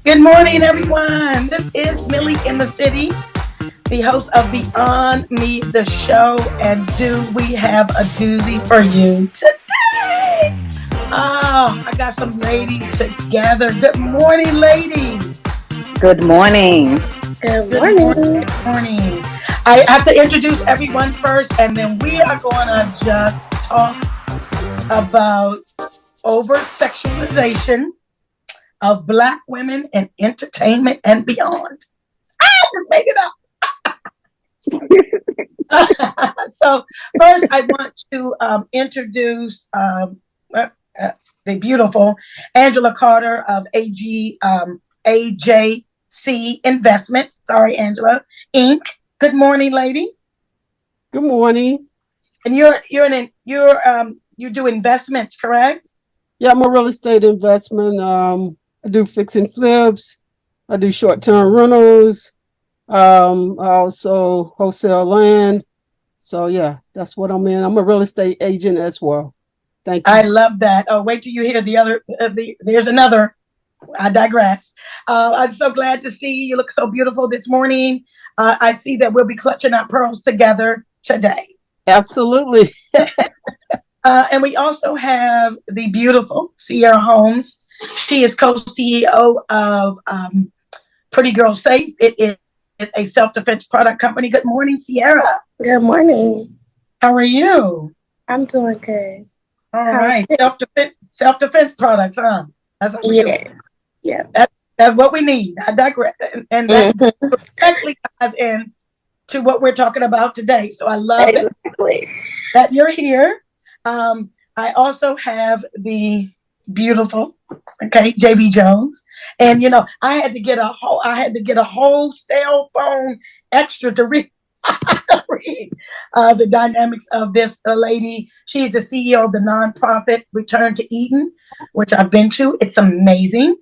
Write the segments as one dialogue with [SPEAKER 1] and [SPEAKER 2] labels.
[SPEAKER 1] Good morning, everyone. This is Millie in the City, the host of Beyond Me, the show. And do we have a doozy for you today? Oh, I got some ladies together. Good morning, ladies.
[SPEAKER 2] Good morning.
[SPEAKER 3] Good morning.
[SPEAKER 1] Good morning. I have to introduce everyone first, and then we are going to just talk about oversexualization of Black women in entertainment and beyond. Just make it up. So first, I want to introduce the beautiful Angela Carter of AJC Investment. Sorry, Angela Inc. Good morning, lady.
[SPEAKER 4] Good morning.
[SPEAKER 1] And you do investments, correct?
[SPEAKER 4] Yeah, I'm a real estate investment. I do fix and flips. I do short-term rentals. I also wholesale land. So yeah, that's what I'm in. I'm a real estate agent as well. Thank you.
[SPEAKER 1] I love that. Oh, wait till you hear the other. There's another. I digress. I'm so glad to see you. You look so beautiful this morning. I see that we'll be clutching our pearls together today.
[SPEAKER 4] Absolutely.
[SPEAKER 1] And we also have the beautiful Sierra Holmes. She is co-CEO of Pretty Girl Safe. It is a self-defense product company. Good morning, Sierra.
[SPEAKER 3] Good morning.
[SPEAKER 1] How are you?
[SPEAKER 3] I'm doing good.
[SPEAKER 1] All right. Self-defense products, huh? That's what we do.
[SPEAKER 3] Yeah.
[SPEAKER 1] That's what we need. I digress. And that actually ties in to what we're talking about today. So I love that you're here. I also have the beautiful, JV Jones, and I had to get a whole cell phone extra to read the dynamics of this lady. She is the CEO of the nonprofit Return to Eden, which I've been to. It's amazing.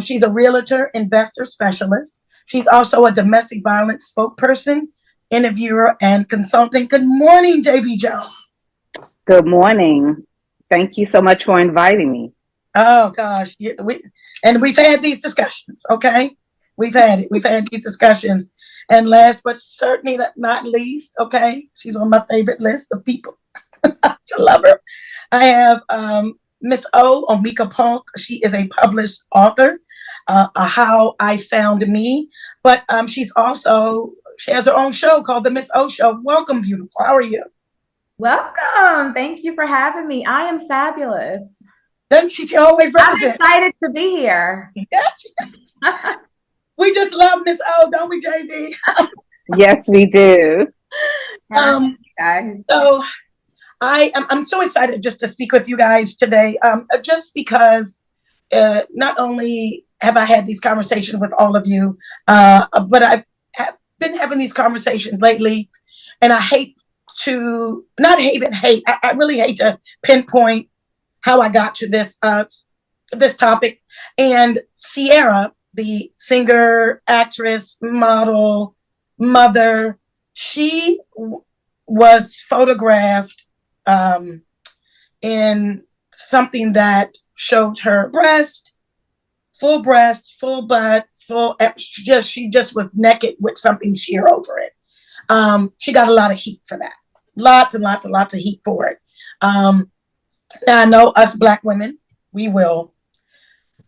[SPEAKER 1] She's a realtor, investor specialist. She's also a domestic violence spokesperson, interviewer, and consultant. Good morning, JV Jones.
[SPEAKER 2] Good morning. Thank you so much for inviting me.
[SPEAKER 1] Oh gosh, we've had these discussions. Okay, we've had these discussions, and last but certainly not least, she's on my favorite list of people. I love her. I have Miss Omika Polk. She is a published author. How I Found Me, but she has her own show called the Miss O Show. Welcome, beautiful. How are you?
[SPEAKER 5] Welcome. Thank you for having me. I am fabulous.
[SPEAKER 1] Then she always represents.
[SPEAKER 5] I'm excited to be here.
[SPEAKER 1] Yes. We just love Miss O, don't we, JD?
[SPEAKER 2] Yes, we do.
[SPEAKER 1] So I'm so excited just to speak with you guys today. Just because not only have I had these conversations with all of you, but I've been having these conversations lately, and I really hate to pinpoint how I got to this topic. And Sierra, the singer, actress, model, mother, she was photographed in something that showed her full breast, full butt, she just was naked with something sheer over it. She got a lot of heat for that. Lots and lots and lots of heat for it. Now I know us Black women, we will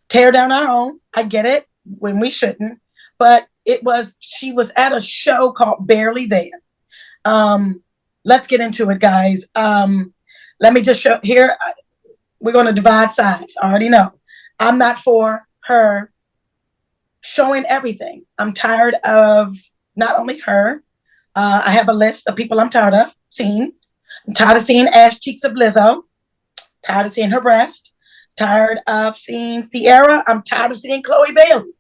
[SPEAKER 1] tear down our own. I get it when we shouldn't, but she was at a show called Barely There. Let's get into it, guys. Let me just show here. We're going to divide sides. I already know. I'm not for her showing everything. I'm tired of not only her. I have a list of people I'm tired of seeing. I'm tired of seeing ass cheeks of Lizzo. Tired of seeing her breast. Tired of seeing Sierra. I'm tired of seeing Chloe Bailey.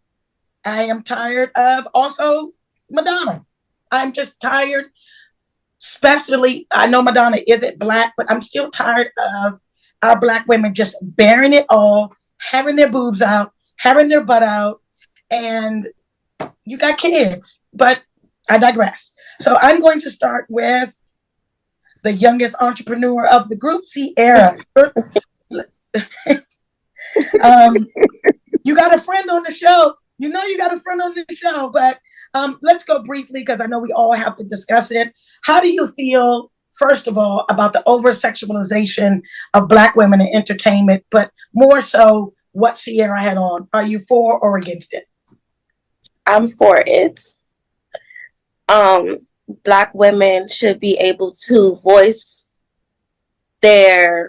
[SPEAKER 1] I am tired of also Madonna. I'm just tired. especially, I know Madonna isn't Black, but I'm still tired of our Black women just bearing it all, having their boobs out, having their butt out, and you got kids. But I digress. So I'm going to start with the youngest entrepreneur of the group, Sierra. um, you got a friend on the show. You know you got a friend on the show, but let's go briefly because I know we all have to discuss it. How do you feel, first of all, about the over sexualization of Black women in entertainment, but more so what Sierra had on? Are you for or against it?
[SPEAKER 3] I'm for it. Um, Black women should be able to voice their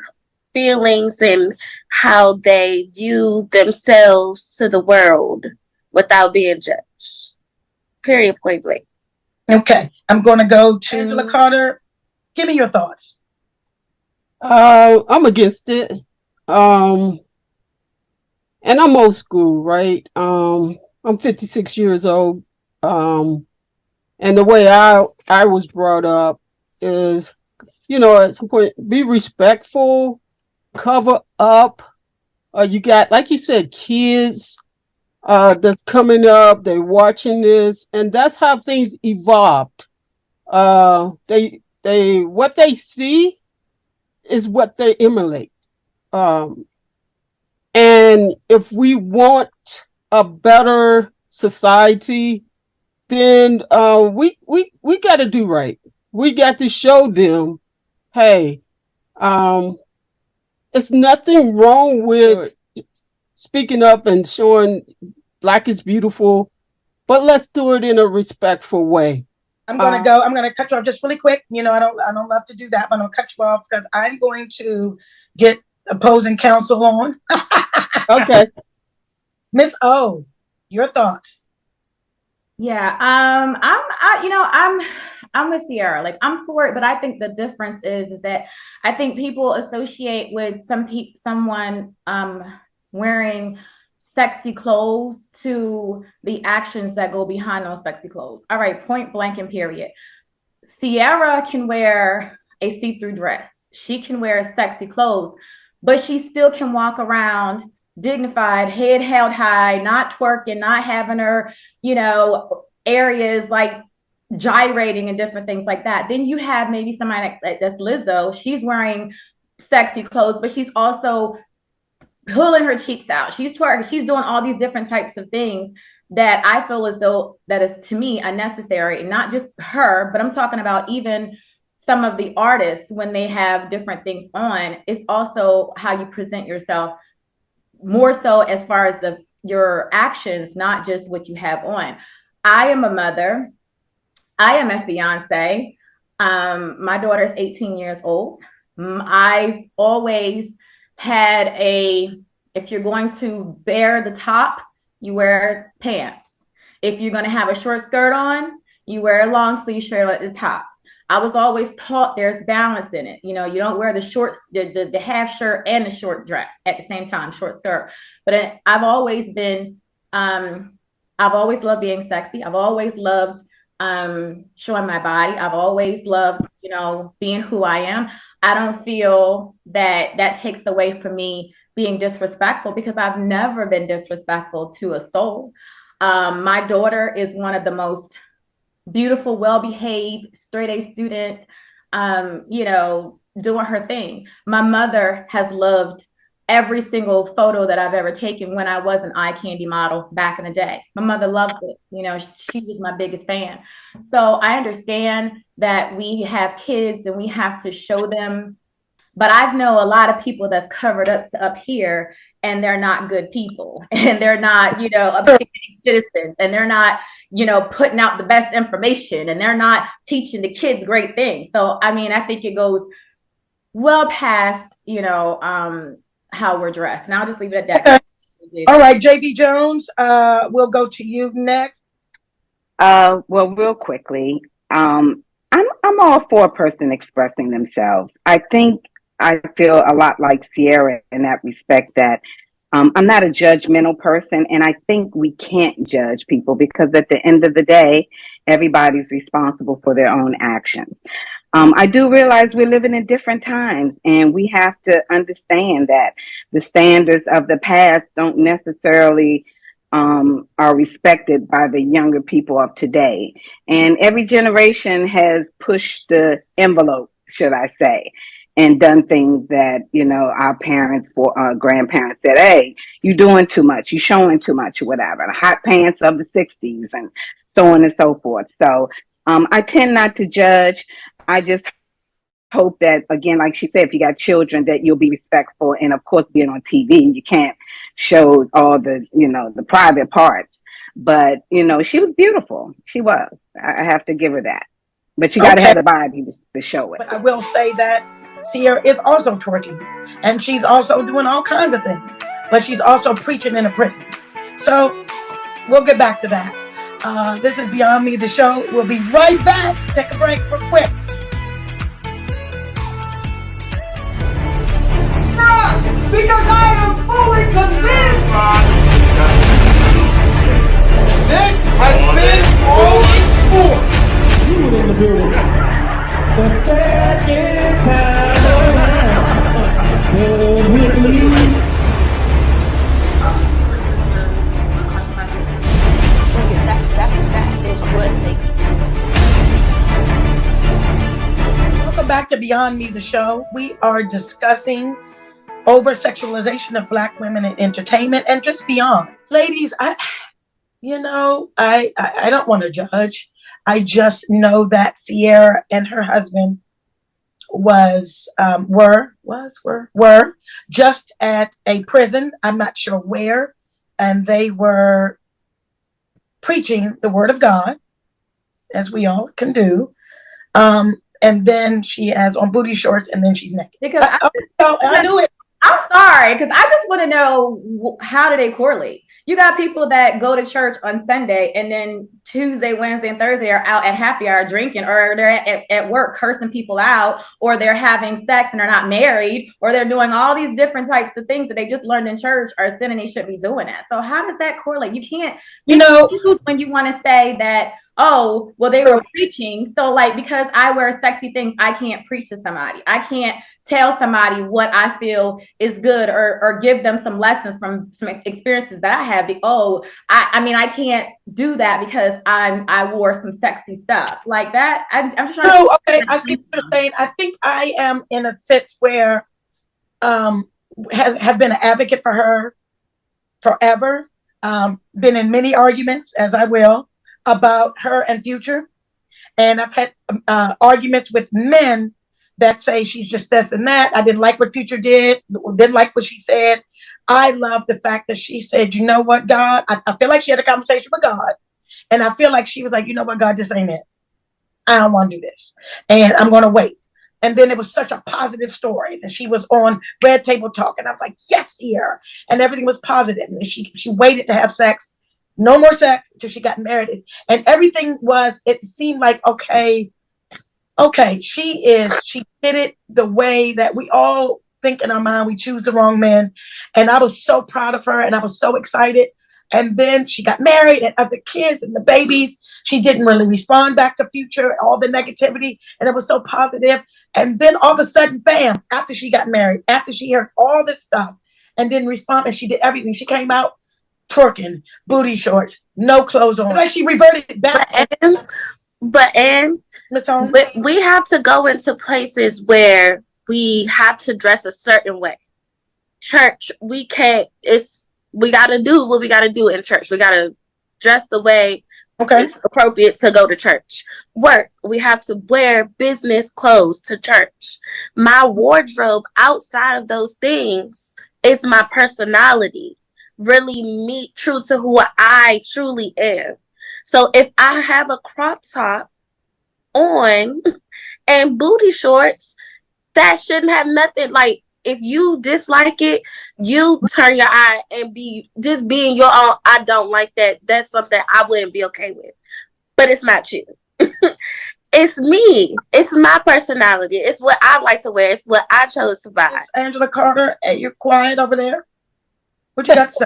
[SPEAKER 3] feelings and how they view themselves to the world without being judged. Period, point blank.
[SPEAKER 1] Okay, I'm going to go to Angela Carter. Give me your thoughts.
[SPEAKER 4] I'm against it. And I'm old school, right? I'm 56 years old. And the way I was brought up is, at some point, be respectful, cover up. You got, like you said, kids that's coming up, they're watching this, and that's how things evolved. They what they see is what they emulate. And if we want a better society, then we got to do right. We got to show them, hey, it's nothing wrong with speaking up and showing Black is beautiful, but let's do it in a respectful way.
[SPEAKER 1] I'm gonna cut you off just really quick. I don't love to do that, but I'm gonna cut you off because I'm going to get opposing counsel on.
[SPEAKER 4] Okay.
[SPEAKER 1] Miss O, your thoughts.
[SPEAKER 5] Yeah, I'm with Sierra. Like, I'm for it, but I think the difference is that I think people associate with someone wearing sexy clothes to the actions that go behind those sexy clothes. All right, point blank and period. Sierra can wear a see-through dress. She can wear sexy clothes, but she still can walk around dignified, head held high, not twerking, not having her, areas like gyrating and different things like that. Then you have maybe somebody that's Lizzo. She's wearing sexy clothes, but she's also pulling her cheeks out. She's twerking. She's doing all these different types of things that I feel as though that is, to me, unnecessary. And not just her, but I'm talking about even some of the artists when they have different things on. It's also how you present yourself, more so as far as your actions, not just what you have on. I am a mother. I am a fiance. My daughter is 18 years old. I've always had if you're going to bear the top, you wear pants. If you're going to have a short skirt on, you wear a long sleeve shirt at the top. I was always taught there's balance in it. You don't wear the half shirt and the short dress at the same time, short skirt. But I've always loved being sexy. I've always loved showing my body. I've always loved, being who I am. I don't feel that takes away from me being disrespectful, because I've never been disrespectful to a soul. My daughter is one of the most beautiful, well-behaved, straight-A student, doing her thing. My mother has loved every single photo that I've ever taken when I was an eye candy model back in the day. My mother loved it. She was my biggest fan. So I understand that we have kids and we have to show them. But I know a lot of people that's covered up here, and they're not good people, and they're not, upstanding citizens, and they're not, putting out the best information, and they're not teaching the kids great things. So, I think it goes well past, how we're dressed. And I'll just leave it at that.
[SPEAKER 1] Okay. All right, JB Jones, we'll go to you next.
[SPEAKER 2] Well, real quickly, I'm all for a person expressing themselves. I feel a lot like Sierra in that respect, that I'm not a judgmental person, and I think we can't judge people because at the end of the day, everybody's responsible for their own actions. I do realize we're living in different times, and we have to understand that the standards of the past don't necessarily are respected by the younger people of today. And every generation has pushed the envelope, should I say, and done things that, you know, our parents or grandparents said, hey, you doing too much, you showing too much, or whatever. The hot pants of the 60s and so on and so forth. So I tend not to judge. I just hope that, again, like she said, if you got children, that you'll be respectful. And of course, being on TV, you can't show all the, you know, the private parts. But, you know, she was beautiful. She was. I have to give her that. But you got to
[SPEAKER 1] Okay.
[SPEAKER 2] have the body to show it.
[SPEAKER 1] But I will say that Sierra is also twerking, and she's also doing all kinds of things, but she's also preaching in a prison. So we'll get back to that. This is Beyond Me, the show. We'll be right back. Take a break for quick.
[SPEAKER 6] Because I am fully convinced this has been all in sports. You in the building. The second time
[SPEAKER 7] Secret sisters, classified sisters. That is what makes.
[SPEAKER 1] Welcome back to Beyond Me, the show. We are discussing over-sexualization of Black women in entertainment and just beyond. Ladies, I don't want to judge. I just know that Sierra and her husband were just at a prison. I'm not sure where, and they were preaching the word of God, as we all can do. And then she has on booty shorts, and then she's naked.
[SPEAKER 5] Because
[SPEAKER 1] I knew it.
[SPEAKER 5] I'm sorry, because I just want to know, how do they correlate? You got people that go to church on Sunday and then Tuesday, Wednesday, and Thursday are out at happy hour drinking, or they're at work cursing people out, or they're having sex and they're not married, or they're doing all these different types of things that they just learned in church are sin and they shouldn't be doing that. So how does that correlate? You can't, when you want to say that, oh, well, they were preaching. So like, because I wear sexy things, I can't preach to somebody. I can't tell somebody what I feel is good, or give them some lessons from some experiences that I have. I can't do that because I wore some sexy stuff like that. I'm just trying
[SPEAKER 1] to. Okay, I see what you're saying. I think I am in a sense where have been an advocate for her forever. Been in many arguments, as I will, about her and Future. And I've had arguments with men that say she's just this and that. I didn't like what Future did, didn't like what she said. I love the fact that she said, you know what, God, I feel like she had a conversation with God. And I feel like she was like, you know what, God, this ain't it. I don't want to do this. And I'm going to wait. And then it was such a positive story. And she was on Red Table Talk. And I was like, yes, here. And everything was positive. And she waited to have sex. No more sex until she got married. And everything was, it seemed like, okay, she did it the way that we all think in our mind. We choose the wrong man. And I was so proud of her and I was so excited. And then she got married and had the kids and the babies. She didn't really respond back to Future, all the negativity. And it was so positive. And then all of a sudden, bam, after she got married, after she heard all this stuff and didn't respond, and she did everything. She came out twerking, booty shorts, no clothes on. Like she reverted back.
[SPEAKER 3] But we have to go into places where we have to dress a certain way. Church, we can't. We got to do what we got to do in church. We got to dress the way it's appropriate to go to church. Work, we have to wear business clothes to church. My wardrobe outside of those things is my personality. Really me, true to who I truly am. So if I have a crop top on and booty shorts, that shouldn't have nothing. Like, if you dislike it, you turn your eye and just being your own. I don't like that. That's something I wouldn't be okay with. But it's not you. It's me. It's my personality. It's what I like to wear. It's what I chose to buy.
[SPEAKER 1] Angela Carter, you're quiet over there. What you got to say?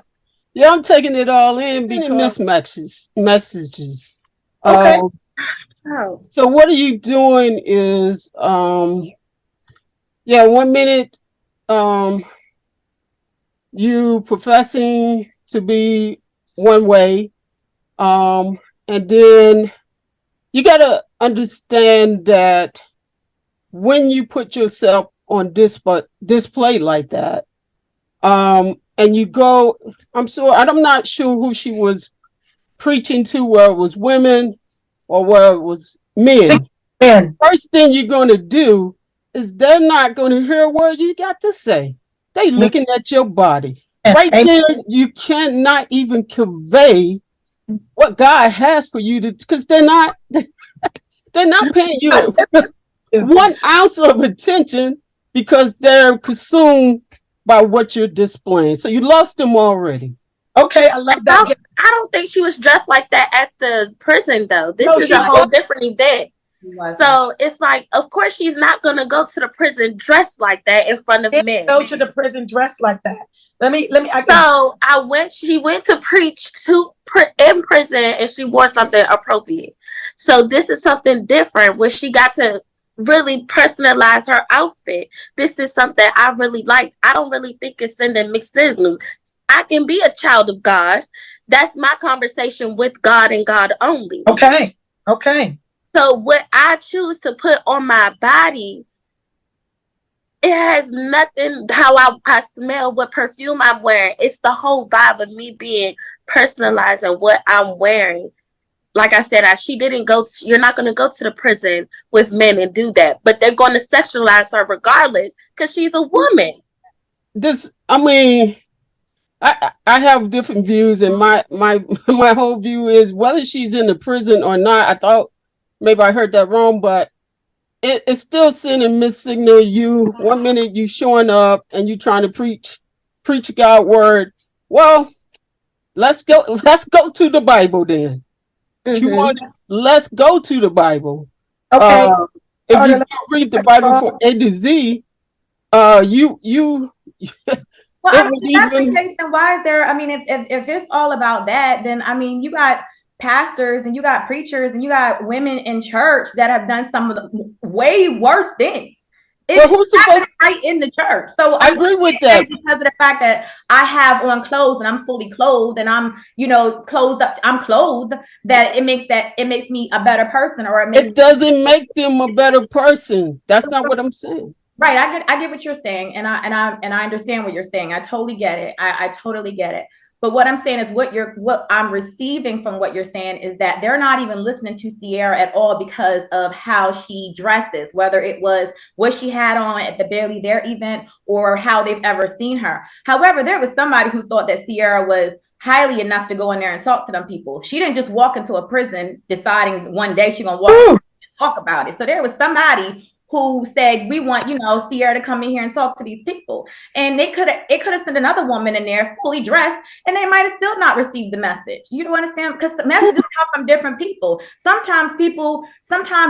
[SPEAKER 4] Yeah, I'm taking it all in because messages.
[SPEAKER 1] Okay.
[SPEAKER 3] Oh.
[SPEAKER 4] So what are you doing is, yeah, 1 minute, you professing to be one way, and then you got to understand that when you put yourself on display like that, and you go, I'm not sure who she was preaching to, where it was women or where it was men.
[SPEAKER 1] Man,
[SPEAKER 4] First thing you're going to do is they're not going to hear a word you got to say. They looking at your body. Right
[SPEAKER 1] amen.
[SPEAKER 4] there, you cannot even convey what God has for you to, because they're not paying you 1 ounce of attention because they're consumed by what you're displaying. So you lost them already.
[SPEAKER 1] Okay, I love that.
[SPEAKER 3] I don't think she was dressed like that at the prison, though. This
[SPEAKER 1] No,
[SPEAKER 3] is
[SPEAKER 1] she
[SPEAKER 3] a whole
[SPEAKER 1] wasn't.
[SPEAKER 3] different event. So it's like, of course, she's not going to go to the prison dressed like that in front of
[SPEAKER 1] Didn't
[SPEAKER 3] men.
[SPEAKER 1] go to the prison dressed like that. Let me.
[SPEAKER 3] So she went to preach in prison, and she wore something appropriate. So this is something different where she got to really personalize her outfit. This is something I really like. I don't really think it's sending mixed signals. I can be a child of God. That's my conversation with God and God only.
[SPEAKER 1] Okay. Okay.
[SPEAKER 3] So what I choose to put on my body, it has nothing how I smell, what perfume I'm wearing. It's the whole vibe of me being personalized and what I'm wearing. Like I said, she didn't go to, you're not going to go to the prison with men and do that, but they're going to sexualize her regardless because she's a woman.
[SPEAKER 4] I have different views, and my whole view is whether she's in the prison or not. I thought maybe I heard that wrong, but it's still sending mixed signal. You 1 minute you showing up and you trying to preach God word. Well, let's go to the Bible then. If you want, let's go to the Bible.
[SPEAKER 1] Okay.
[SPEAKER 4] If you read the Bible from A to Z, you
[SPEAKER 5] well, I mean, if that's the case, then why is there? I mean, if it's all about that, then I mean, you got pastors and you got preachers and you got women in church that have done some of the way worse things. It's who's supposed right in the church? So
[SPEAKER 4] I agree with that
[SPEAKER 5] because of the fact that I have on clothes and I'm fully clothed and I'm clothed up. I'm clothed. That it makes me a better person, or
[SPEAKER 4] it doesn't make them a better person. That's not what I'm saying.
[SPEAKER 5] Right. I get what you're saying, and I understand what you're saying. I totally get it. I totally get it. But what I'm saying is what I'm receiving from what you're saying is that they're not even listening to Sierra at all because of how she dresses, whether it was what she had on at the Barely There event or how they've ever seen her. However, there was somebody who thought that Sierra was highly enough to go in there and talk to them people. She didn't just walk into a prison deciding one day she's gonna walk and talk about it. So there was somebody who said, we want, Sierra to come in here and talk to these people. And it could have sent another woman in there fully dressed and they might have still not received the message. You don't understand? Because messages come from different people. Sometimes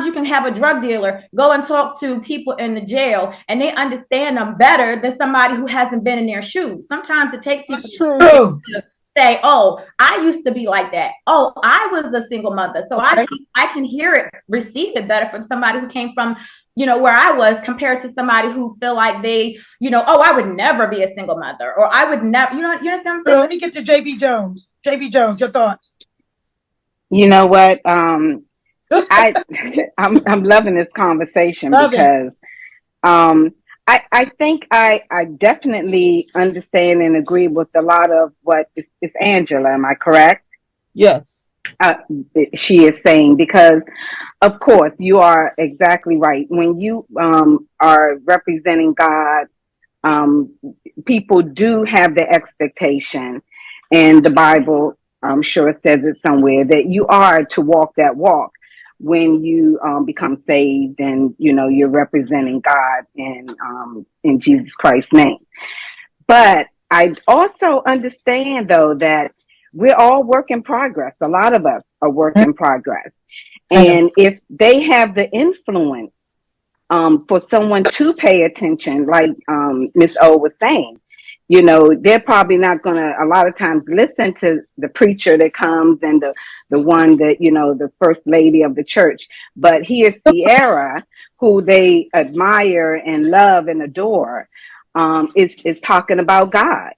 [SPEAKER 5] you can have a drug dealer go and talk to people in the jail and they understand them better than somebody who hasn't been in their shoes. Sometimes it takes people to say, oh, I used to be like that. Oh, I was a single mother. So I can hear it, receive it better from somebody who came from where I was compared to somebody who feel like they, oh, I would never be a single mother, or I would never, you understand what I'm saying?
[SPEAKER 1] Let me get to JB Jones. JB Jones, your thoughts?
[SPEAKER 2] You know what? I'm loving this conversation because I think I definitely understand and agree with a lot of what is Angela. Am I correct?
[SPEAKER 4] Yes.
[SPEAKER 2] She is saying, because of course you are exactly right. When you are representing God, people do have the expectation, and the Bible, I'm sure, says it somewhere, that you are to walk that walk when you become saved, and you're representing God in Jesus Christ's name. But I also understand, though, that we're all work in progress. A lot of us are work in progress. And if they have the influence for someone to pay attention, like Miss O was saying, you know, they're probably not going to a lot of times listen to the preacher that comes and the one that, you know, the first lady of the church. But here's Sierra, who they admire and love and adore, is talking about God.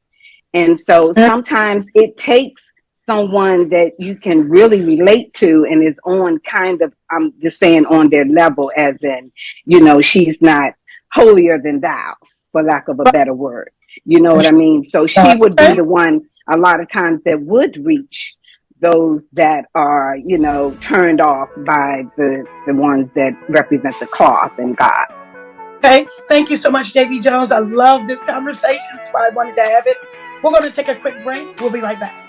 [SPEAKER 2] And so sometimes it takes someone that you can really relate to and is on kind of, I'm just saying on their level, as in, you know, she's not holier than thou, for lack of a better word. You know what I mean? So she would be the one a lot of times that would reach those that are, you know, turned off by the ones that represent the cloth and God.
[SPEAKER 1] Okay, thank you so much, JB Jones. I love this conversation. That's why I wanted to have it. We're going to take a quick break. We'll be right back.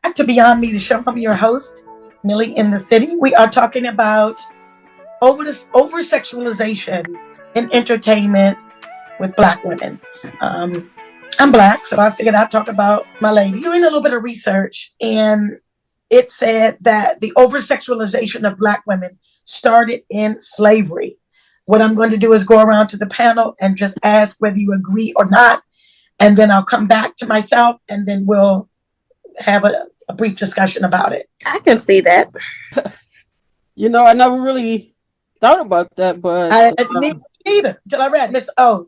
[SPEAKER 1] Back to Beyond Me, the show. I'm your host, Millie in the City. We are talking about oversexualization in entertainment with Black women. I'm Black, so I figured I'd talk about my lady. Doing a little bit of research, and it said that the oversexualization of Black women started in slavery. What I'm going to do is go around to the panel and just ask whether you agree or not, and then I'll come back to myself, and then we'll have a brief discussion about it.
[SPEAKER 3] I can see that.
[SPEAKER 4] You know, I never really thought about that, but
[SPEAKER 1] I didn't either until I read Miss O.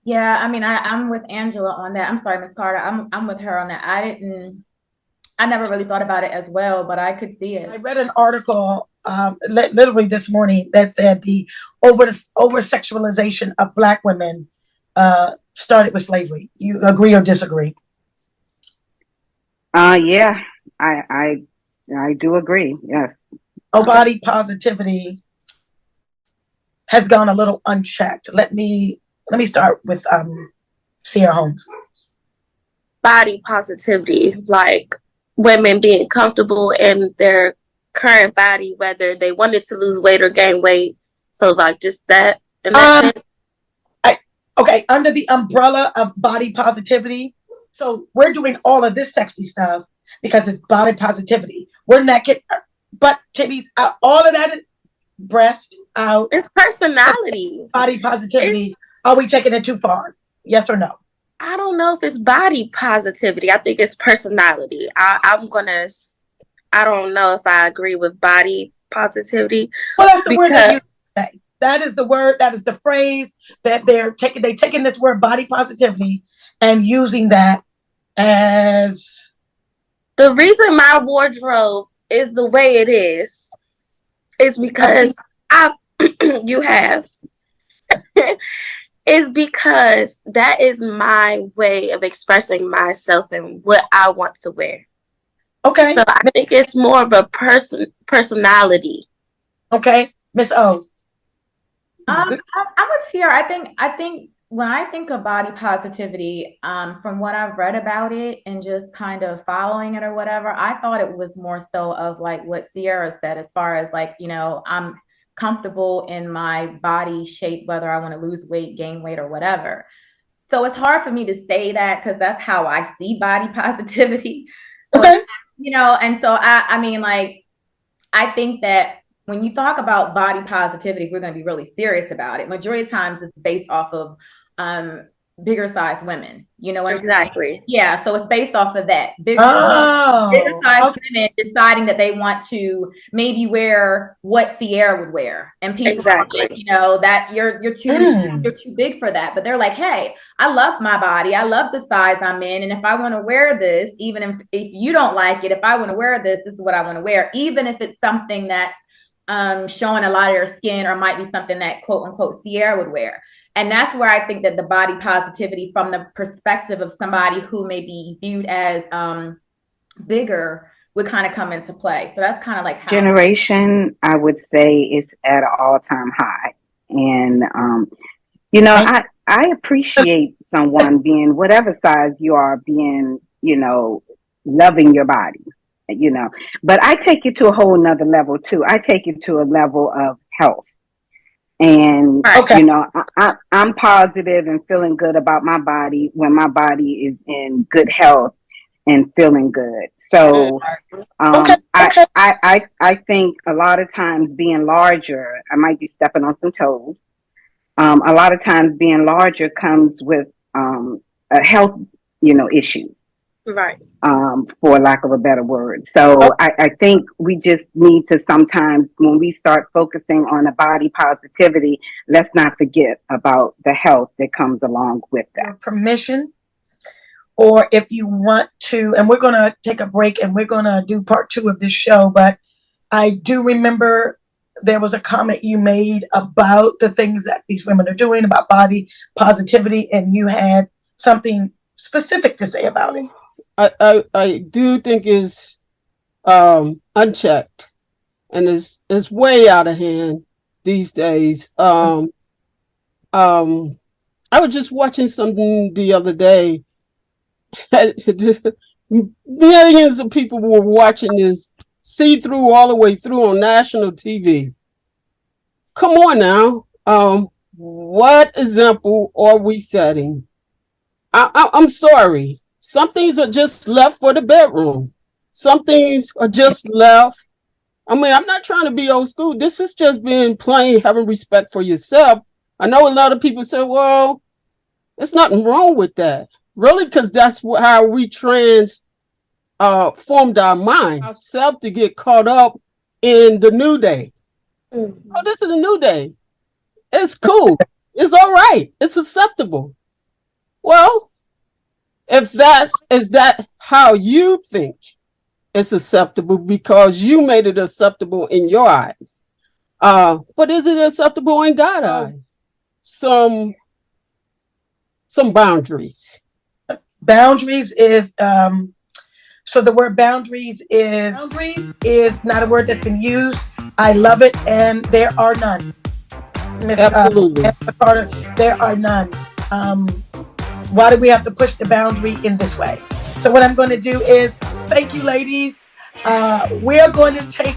[SPEAKER 5] Yeah, I mean, I'm with Angela on that. I'm sorry, Miss Carter. I'm with her on that. I never really thought about it as well, but I could see it.
[SPEAKER 1] I read an article literally this morning that said the over-sexualization of Black women started with slavery. You agree or disagree?
[SPEAKER 2] Yeah, I do agree. Yes.
[SPEAKER 1] Body positivity has gone a little unchecked. Let me start with Sierra Holmes.
[SPEAKER 3] Body positivity, like women being comfortable in their current body, whether they wanted to lose weight or gain weight. So like just that in that sense.
[SPEAKER 1] Okay, under the umbrella of body positivity. So we're doing all of this sexy stuff because it's body positivity. We're naked, butt, titties, all of that is breast out.
[SPEAKER 3] It's personality.
[SPEAKER 1] Body positivity. Are we taking it too far? Yes or no?
[SPEAKER 3] I don't know if it's body positivity. I think it's personality. I don't know if I agree with body positivity.
[SPEAKER 1] Well, that's the word that you say. That is the word, that is the phrase that they're taking this word body positivity and using that as
[SPEAKER 3] the reason my wardrobe is the way it is because you have is because that is my way of expressing myself and what I want to wear.
[SPEAKER 1] Okay.
[SPEAKER 3] So I think it's more of a personality.
[SPEAKER 1] Okay. Miss O.
[SPEAKER 5] I'm with Sierra. I think when I think of body positivity, from what I've read about it and just kind of following it or whatever, I thought it was more so of like what Sierra said, as far as like, you know, I'm comfortable in my body shape, whether I want to lose weight, gain weight, or whatever. So it's hard for me to say that because that's how I see body positivity. So,
[SPEAKER 1] okay.
[SPEAKER 5] You know, and so I mean, like, I think that when you talk about body positivity, we're going to be really serious about it. Majority of times it's based off of bigger size women. You know what
[SPEAKER 3] exactly.
[SPEAKER 5] I'm saying? Yeah. So it's based off of that. Bigger size women deciding that they want to maybe wear what Sierra would wear. And people are like, you know, that you're too big for that. But they're like, hey, I love my body. I love the size I'm in. And if I want to wear this, even if you don't like it, if I want to wear this, this is what I want to wear. Even if it's something that's showing a lot of your skin or might be something that quote unquote Sierra would wear. And that's where I think that the body positivity from the perspective of somebody who may be viewed as bigger would kind of come into play. So that's kind of like how
[SPEAKER 2] generation, I would say, is at an all-time high. And you know, I appreciate someone being whatever size you are, being, you know, loving your body, you know, but I take it to a whole nother level too. I take it to a level of health. And, you know, I'm positive and feeling good about my body when my body is in good health. and feeling good. So
[SPEAKER 1] Okay. Okay.
[SPEAKER 2] I think a lot of times being larger, I might be stepping on some toes. A lot of times being larger comes with a health, issue,
[SPEAKER 3] Right.
[SPEAKER 2] for lack of a better word. So
[SPEAKER 1] Oh,
[SPEAKER 2] I think we just need to sometimes, when we start focusing on the body positivity, let's not forget about the health that comes along with that.
[SPEAKER 1] your permission, or if you want to, and we're going to take a break and we're going to do part 2 of this show, but I do remember there was a comment you made about the things that these women are doing about body positivity, and you had something specific to say about it.
[SPEAKER 4] I do think is unchecked and is way out of hand these days. I was just watching something the other day. Millions of people were watching this see through all the way through on national TV. Come on now. What example are we setting? I'm sorry. Some things are just left for the bedroom. Some things are just left. I mean, I'm not trying to be old school. This is just being plain, having respect for yourself. I know a lot of people say, well, there's nothing wrong with that. Really, because that's how we formed our mind, ourselves, to get caught up in the new day.
[SPEAKER 3] Mm-hmm.
[SPEAKER 4] Oh, this is a new day. It's cool. It's all right. It's acceptable. Well, if is that how you think it's acceptable because you made it acceptable in your eyes? But is it acceptable in God's eyes? Some boundaries.
[SPEAKER 1] Boundaries is so the word boundaries is not a word that's been used. I love it, and there are none. Miss
[SPEAKER 4] Absolutely.
[SPEAKER 1] Carter, there are none. Why do we have to push the boundary in this way? So what I'm going to do is thank you, ladies. We're going to take